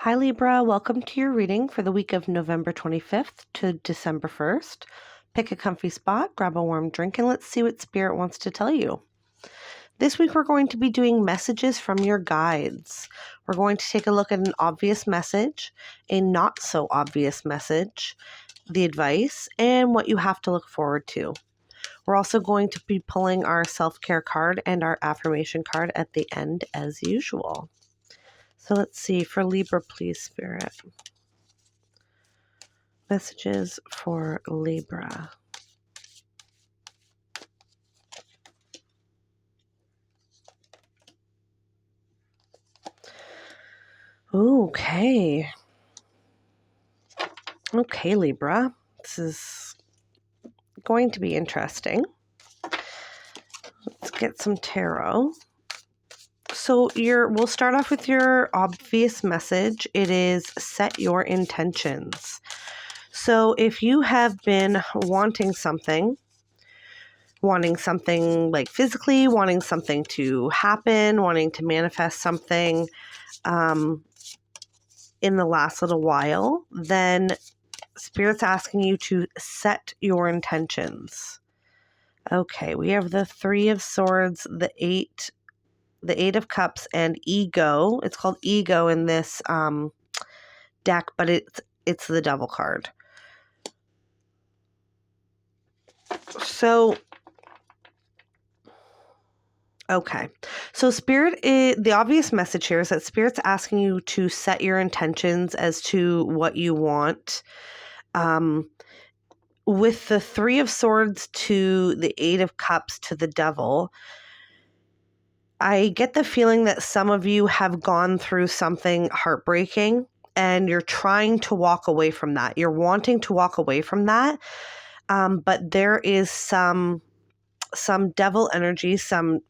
Hi Libra, welcome to your reading for the week of November 25th to December 1st. Pick a comfy spot, grab a warm drink, and let's see what Spirit wants to tell you. This week we're going to be doing messages from your guides. We're going to take a look at an obvious message, a not so obvious message, the advice, and what you have to look forward to. We're also going to be pulling our self-care card and our affirmation card at the end as usual. So let's see, for Libra, please, Spirit. Messages for Libra. Okay. Okay, Libra. This is going to be interesting. Let's get some tarot. So we'll start off with your obvious message. It is set your intentions. So if you have been wanting something like physically, wanting something to happen, wanting to manifest something in the last little while, then Spirit's asking you to set your intentions. Okay, we have the Three of Swords, the Eight of Cups, and Ego. It's called Ego in this deck, but it's the Devil card. So, okay. So Spirit, the obvious message here is that Spirit's asking you to set your intentions as to what you want. With the Three of Swords to the Eight of Cups to the Devil, I get the feeling that some of you have gone through something heartbreaking and you're trying to walk away from that. You're wanting to walk away from that, but there is some devil energy, some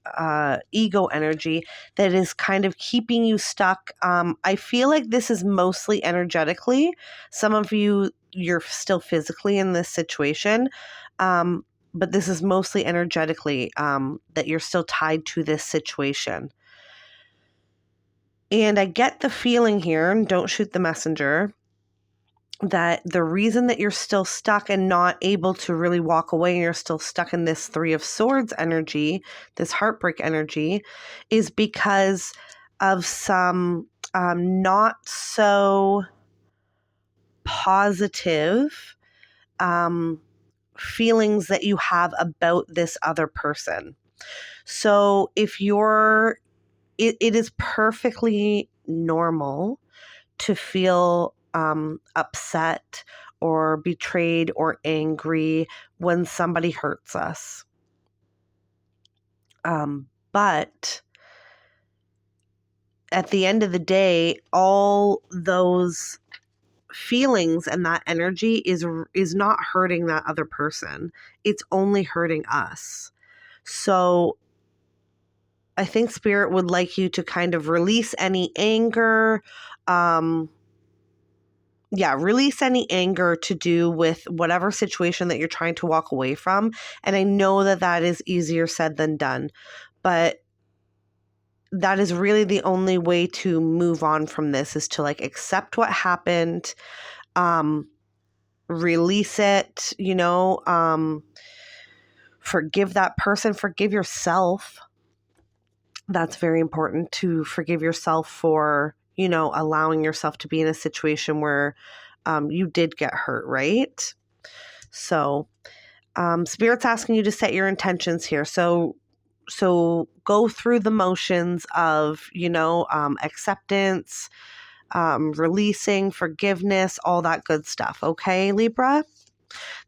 ego energy that is kind of keeping you stuck. I feel like this is mostly energetically. Some of you, you're still physically in this situation, but this is mostly energetically that you're still tied to this situation. And I get the feeling here, and don't shoot the messenger, that the reason that you're still stuck and not able to really walk away and you're still stuck in this Three of Swords energy, this heartbreak energy, is because of some not so positive feelings that you have about this other person. So if it is perfectly normal to feel upset or betrayed or angry when somebody hurts us. But at the end of the day, all those feelings and that energy is not hurting that other person. It's only hurting us. So I think Spirit would like you to kind of release any anger, release any anger to do with whatever situation that you're trying to walk away from. And I know that that is easier said than done, but that is really the only way to move on from this, is to like accept what happened, release it, forgive that person, forgive yourself. That's very important, to forgive yourself for, allowing yourself to be in a situation where you did get hurt, right? So Spirit's asking you to set your intentions here. So go through the motions of, acceptance, releasing, forgiveness, all that good stuff. Okay, Libra?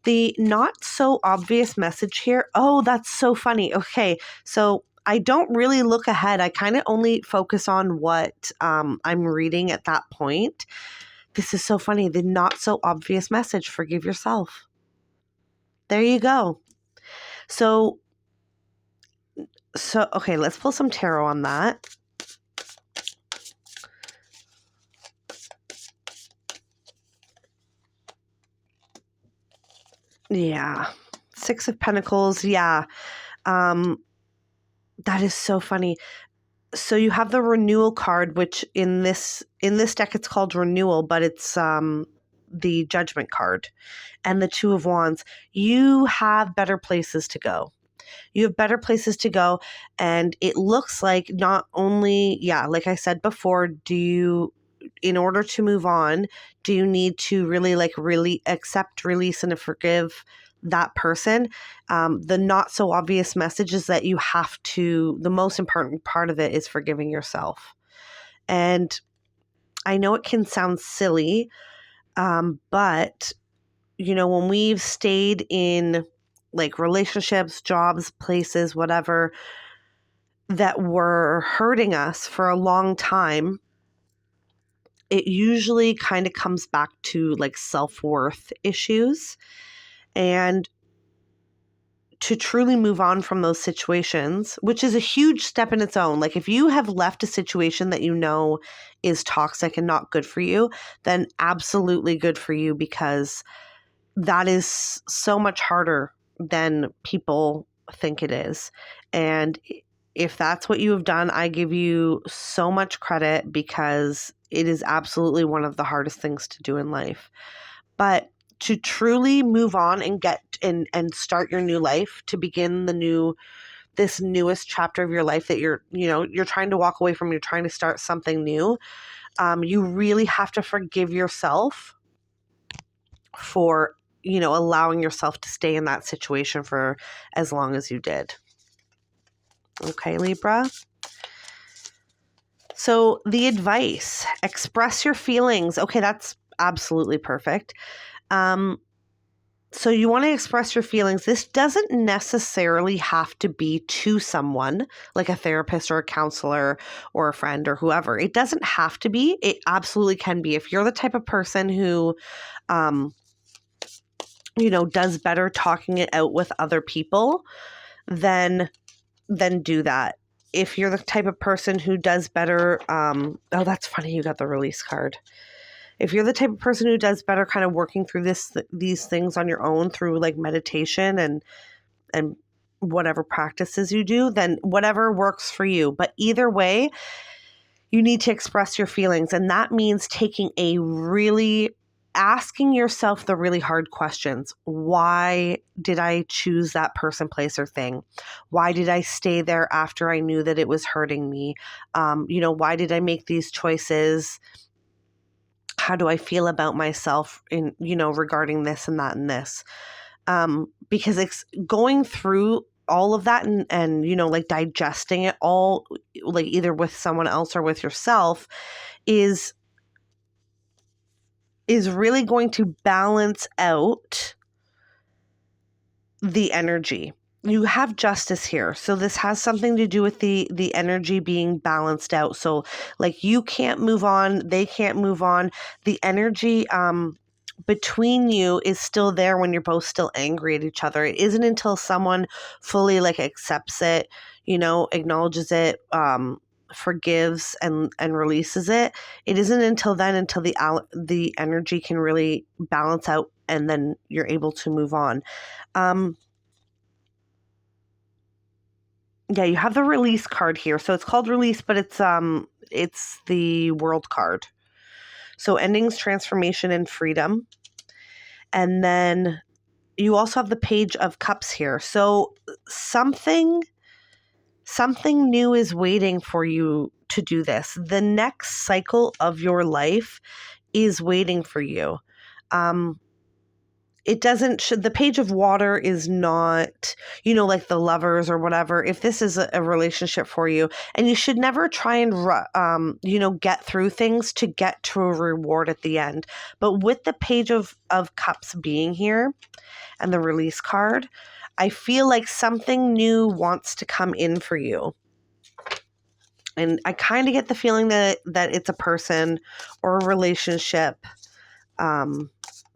The not so obvious message here. Oh, that's so funny. Okay, so I don't really look ahead. I kind of only focus on what I'm reading at that point. This is so funny. The not so obvious message, forgive yourself. There you go. So okay, let's pull some tarot on that. Yeah. Six of Pentacles. Yeah. That is so funny. So you have the renewal card, which in this deck it's called renewal, but it's the judgment card, and the Two of Wands. You have better places to go. You have better places to go, and it looks like not only, like I said before, in order to move on, do you need to really accept, release, and forgive that person? The not so obvious message is that the most important part of it is forgiving yourself. And I know it can sound silly, but when we've stayed in like relationships, jobs, places, whatever, that were hurting us for a long time, it usually kind of comes back to like self-worth issues. And to truly move on from those situations, which is a huge step in its own. Like if you have left a situation that you know is toxic and not good for you, then absolutely good for you, because that is so much harder than people think it is. And if that's what you have done, I give you so much credit, because it is absolutely one of the hardest things to do in life. But to truly move on and get and start your new life, to begin this newest chapter of your life that you're trying to walk away from, you're trying to start something new, you really have to forgive yourself for allowing yourself to stay in that situation for as long as you did. Okay, Libra. So the advice: express your feelings. Okay, that's absolutely perfect. So you want to express your feelings. This doesn't necessarily have to be to someone, like a therapist or a counselor or a friend or whoever. It doesn't have to be. It absolutely can be. If you're the type of person who, does better talking it out with other people, then do that. If you're the type of person who does better, oh, that's funny, you got the release card. If you're the type of person who does better kind of working through these things on your own through like meditation and whatever practices you do, then whatever works for you. But either way, you need to express your feelings. And that means asking yourself the really hard questions. Why did I choose that person, place, or thing? Why did I stay there after I knew that it was hurting me? Why did I make these choices? How do I feel about myself in, regarding this and that and this? Because it's going through all of that and like digesting it all, like either with someone else or with yourself, is really going to balance out the energy. You have justice here. So this has something to do with the energy being balanced out. So like you can't move on, they can't move on. The energy between you is still there when you're both still angry at each other. It isn't until someone fully like accepts it, acknowledges it, forgives and releases it. It isn't until then until the energy can really balance out, and then you're able to move on. Yeah, you have the release card here. So it's called release, but it's the world card. So endings, transformation, and freedom. And then you also have the Page of Cups here. So something new is waiting for you to do this. The next cycle of your life is waiting for you. The Page of Water is not, like the Lovers or whatever. If this is a relationship for you, and you should never try and, get through things to get to a reward at the end. But with the Page of Cups being here and the release card, I feel like something new wants to come in for you. And I kind of get the feeling that it's a person or a relationship.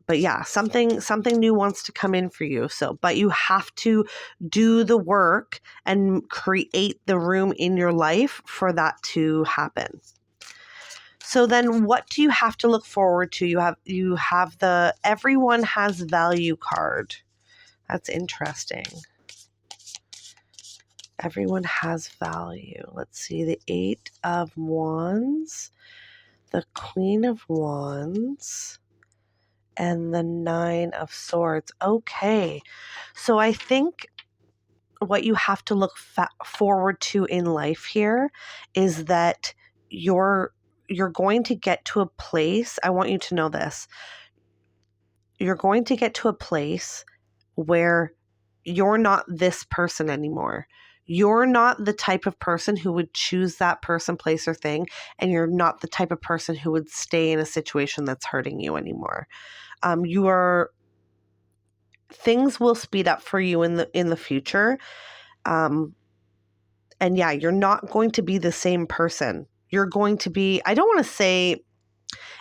But yeah, something new wants to come in for you. So, but you have to do the work and create the room in your life for that to happen. So then what do you have to look forward to? You have the Everyone Has Value card. That's interesting. Everyone has value. Let's see, the 8 of Wands, the Queen of Wands, and the 9 of Swords. Okay, so I think what you have to look forward to in life here is that you're going to get to a place, I want you to know this, you're going to get to a place where you're not this person anymore. You're not the type of person who would choose that person, place, or thing, and you're not the type of person who would stay in a situation that's hurting you anymore. Things will speed up for you in the future. And yeah, you're not going to be the same person. You're going to be, I don't want to say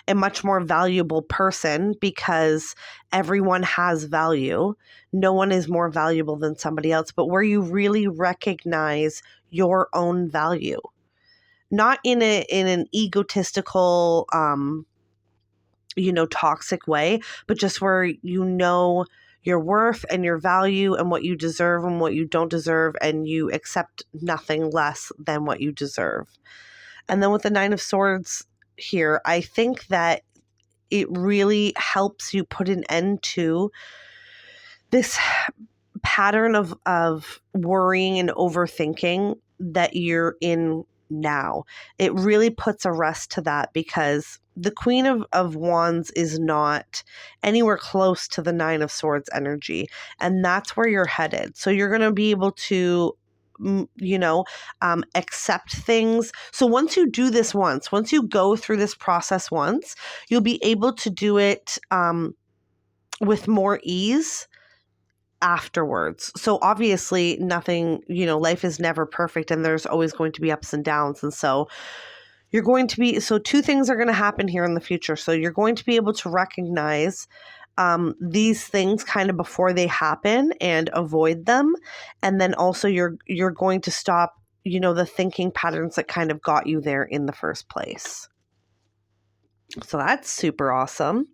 a much more valuable person, because everyone has value. No one is more valuable than somebody else, but where you really recognize your own value, not in an egotistical, toxic way, but just where you know your worth and your value and what you deserve and what you don't deserve, and you accept nothing less than what you deserve. And then with the 9 of Swords here, I think that it really helps you put an end to this pattern of worrying and overthinking that you're in now. It really puts a rest to that, because the Queen of Wands is not anywhere close to the 9 of Swords energy, and that's where you're headed. So you're going to be able to accept things. So once you do this once you go through this process once, you'll be able to do it with more ease afterwards. So obviously nothing, life is never perfect, and there's always going to be ups and downs. And so two things are going to happen here in the future. So you're going to be able to recognize these things kind of before they happen and avoid them. And then also you're going to stop, the thinking patterns that kind of got you there in the first place. So that's super awesome.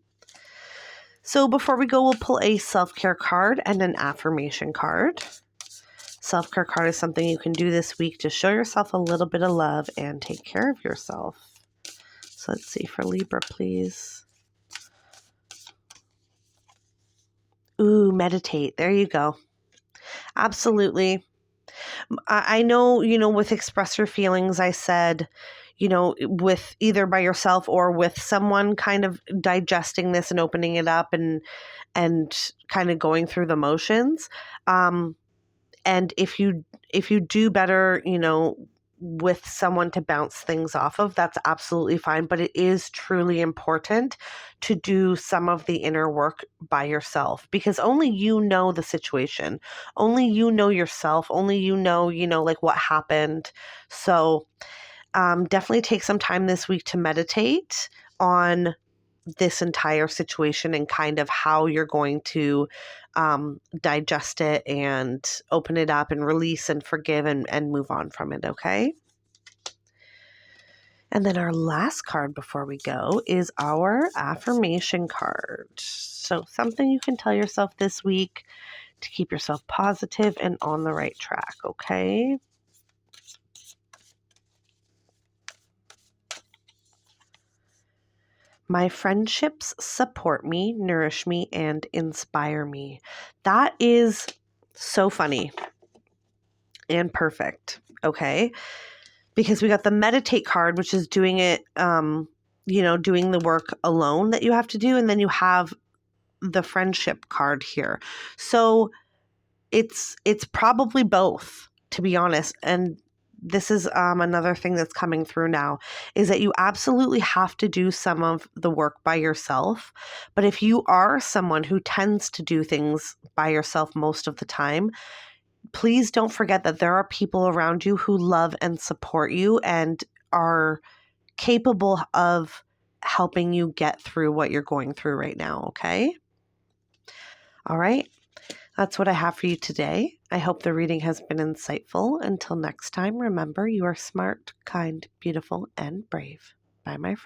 So before we go, we'll pull a self-care card and an affirmation card. Self-care card is something you can do this week to show yourself a little bit of love and take care of yourself. So let's see for Libra, please. Ooh, meditate. There you go. Absolutely. I know, with express your feelings, I said, with either by yourself or with someone, kind of digesting this and opening it up and kind of going through the motions. And if you do better, with someone to bounce things off of, that's absolutely fine. But it is truly important to do some of the inner work by yourself, because only you know the situation. Only you know yourself. Only you know, like what happened. So definitely take some time this week to meditate on this entire situation and kind of how you're going to digest it and open it up and release and forgive and move on from it, okay? And then our last card before we go is our affirmation card. So something you can tell yourself this week to keep yourself positive and on the right track, okay? My friendships support me, nourish me, and inspire me. That is so funny and perfect, okay? Because we got the meditate card, which is doing it, doing the work alone that you have to do. And then you have the friendship card here. So it's probably both, to be honest. And this is another thing that's coming through now, is that you absolutely have to do some of the work by yourself. But if you are someone who tends to do things by yourself most of the time, please don't forget that there are people around you who love and support you and are capable of helping you get through what you're going through right now, okay? All right. That's what I have for you today. I hope the reading has been insightful. Until next time, remember, you are smart, kind, beautiful, and brave. Bye, my friend.